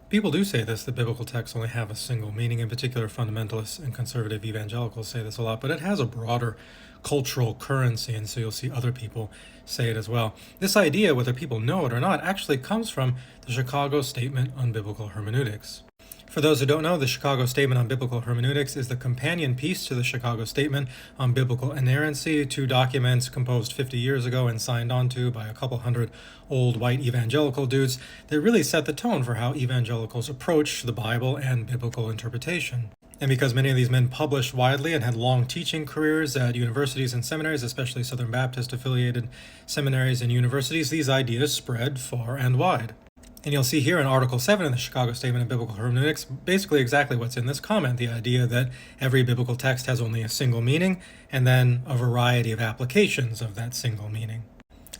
People do say this, that biblical texts only have a single meaning. In particular, fundamentalists and conservative evangelicals say this a lot, but it has a broader cultural currency, and so you'll see other people say it as well. This idea, whether people know it or not, actually comes from the Chicago Statement on Biblical Hermeneutics. For those who don't know, the Chicago Statement on Biblical Hermeneutics is the companion piece to the Chicago Statement on Biblical Inerrancy, two documents composed 50 years ago and signed onto by a couple hundred old white evangelical dudes that really set the tone for how evangelicals approach the Bible and biblical interpretation. And because many of these men published widely and had long teaching careers at universities and seminaries, especially Southern Baptist affiliated seminaries and universities, these ideas spread far and wide. And you'll see here in Article 7 in the Chicago Statement of Biblical Hermeneutics basically exactly what's in this comment, the idea that every biblical text has only a single meaning and then a variety of applications of that single meaning.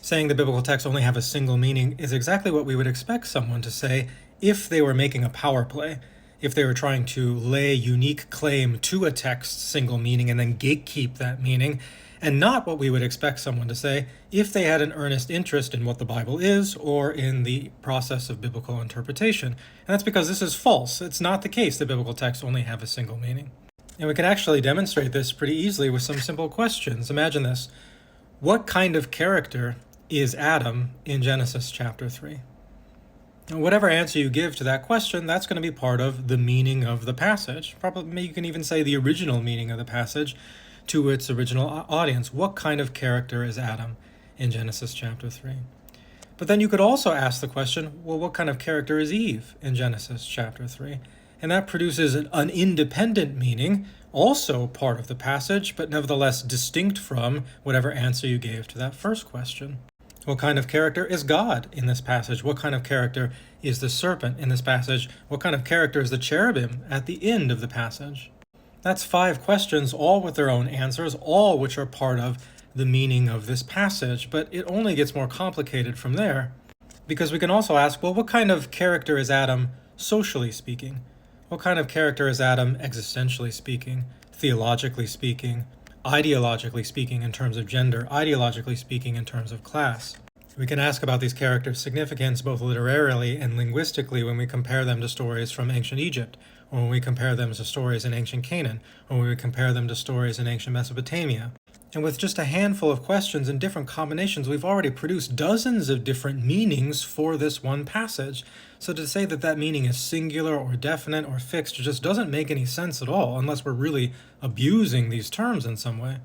Saying the biblical texts only have a single meaning is exactly what we would expect someone to say if they were making a power play, if they were trying to lay unique claim to a text's single meaning and then gatekeep that meaning, and not what we would expect someone to say if they had an earnest interest in what the Bible is or in the process of biblical interpretation. And that's because this is false. It's not the case that biblical texts only have a single meaning. And we can actually demonstrate this pretty easily with some simple questions. Imagine this. What kind of character is Adam in Genesis chapter 3? And whatever answer you give to that question, that's going to be part of the meaning of the passage. Probably you can even say the original meaning of the passage to its original audience. What kind of character is Adam in Genesis chapter 3? But then you could also ask the question, well, what kind of character is Eve in Genesis chapter 3? And that produces an independent meaning, also part of the passage, but nevertheless distinct from whatever answer you gave to that first question. What kind of character is God in this passage? What kind of character is the serpent in this passage? What kind of character is the cherubim at the end of the passage? That's 5 questions, all with their own answers, all which are part of the meaning of this passage, but it only gets more complicated from there, because we can also ask, well, what kind of character is Adam socially speaking? What kind of character is Adam existentially speaking, theologically speaking, ideologically speaking in terms of gender, ideologically speaking in terms of class? We can ask about these characters' significance both literarily and linguistically when we compare them to stories from ancient Egypt, or when we compare them to stories in ancient Canaan, or when we compare them to stories in ancient Mesopotamia. And with just a handful of questions and different combinations, we've already produced dozens of different meanings for this one passage. So to say that that meaning is singular or definite or fixed just doesn't make any sense at all, unless we're really abusing these terms in some way.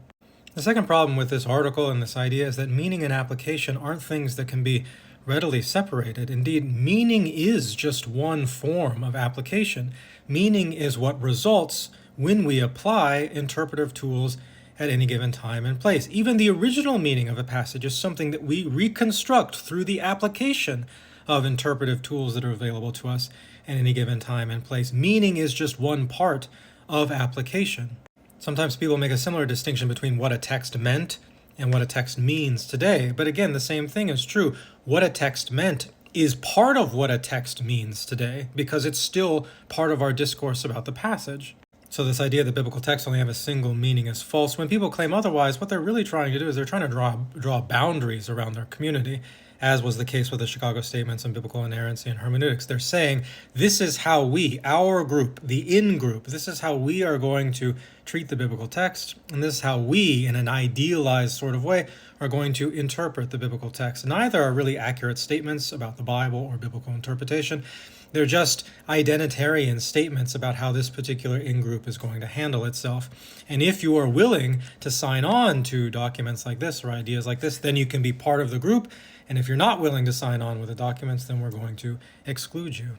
The second problem with this article and this idea is that meaning and application aren't things that can be readily separated. Indeed, meaning is just one form of application. Meaning is what results when we apply interpretive tools at any given time and place. Even the original meaning of a passage is something that we reconstruct through the application of interpretive tools that are available to us at any given time and place. Meaning is just one part of application. Sometimes people make a similar distinction between what a text meant and what a text means today. But again, the same thing is true. What a text meant is part of what a text means today, because it's still part of our discourse about the passage. So this idea that biblical texts only have a single meaning is false. When people claim otherwise, what they're really trying to do is they're trying to draw boundaries around their community, as was the case with the Chicago Statements on Biblical Inerrancy and Hermeneutics. They're saying, this is how we, our group, the in-group, this is how we are going to treat the biblical text, and this is how we, in an idealized sort of way, are going to interpret the biblical text. Neither are really accurate statements about the Bible or biblical interpretation. They're just identitarian statements about how this particular in-group is going to handle itself. And if you are willing to sign on to documents like this or ideas like this, then you can be part of the group. And if you're not willing to sign on with the documents, then we're going to exclude you.